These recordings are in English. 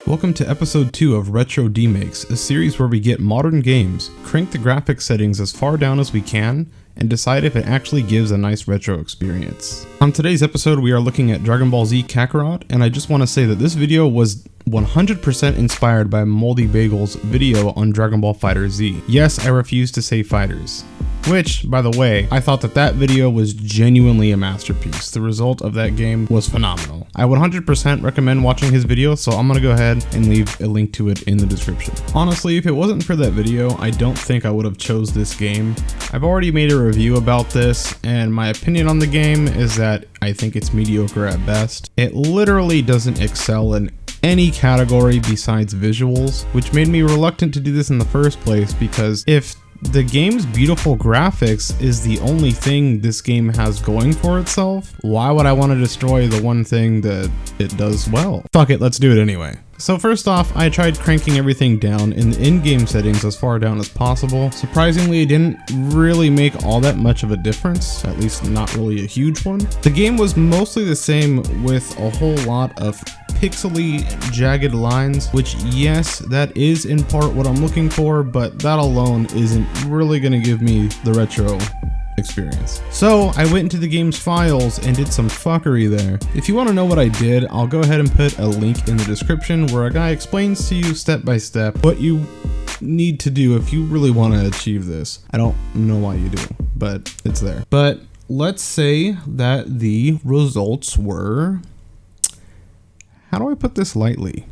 Welcome to episode 2 of Retro Demakes, a series where we get modern games, crank the graphics settings as far down as we can, and decide if it actually gives a nice retro experience. On today's episode we are looking at Dragon Ball Z Kakarot, and I just want to say that this video was 100% inspired by Moldy Bagel's video on Dragon Ball FighterZ. Yes, I refuse to say fighters. Which, by the way, I thought that video was genuinely a masterpiece. The result of that game was phenomenal. I would 100% recommend watching his video, so I'm gonna go ahead and leave a link to it in the description. Honestly, if it wasn't for that video, I don't think I would have chose this game. I've already made a review about this, and my opinion on the game is that I think it's mediocre at best. It literally doesn't excel in any category besides visuals, which made me reluctant to do this in the first place, because if the game's beautiful graphics is the only thing this game has going for itself, why would I want to destroy the one thing that it does well? Fuck it, let's do it anyway. So first off, I tried cranking everything down in the in-game settings as far down as possible. Surprisingly, it didn't really make all that much of a difference, at least not really a huge one. The game was mostly the same with a whole lot of pixely jagged lines, which yes, that is in part what I'm looking for, but that alone isn't really gonna give me the retro experience. So I went into the game's files and did some fuckery there. If you want to know what I did, I'll go ahead and put a link in the description where a guy explains to you step by step what you need to do if you really want to achieve this. I don't know why you do, but it's there. But let's say that the results were, how do I put this lightly?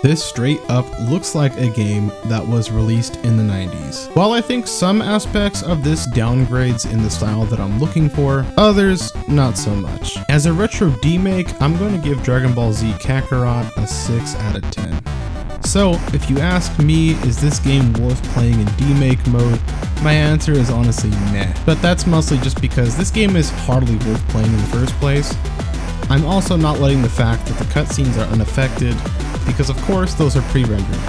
This straight up looks like a game that was released in the 90s. While I think some aspects of this downgrades in the style that I'm looking for, others not so much. As a retro demake, I'm going to give Dragon Ball Z Kakarot a 6 out of 10. So if you ask me, is this game worth playing in demake mode? My answer is honestly nah. But that's mostly just because this game is hardly worth playing in the first place. I'm also not letting the fact that the cutscenes are unaffected, because of course those are pre-rendered.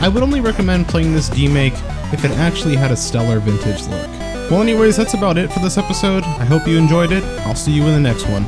I would only recommend playing this demake if it actually had a stellar vintage look. Well anyways, that's about it for this episode. I hope you enjoyed it. I'll see you in the next one.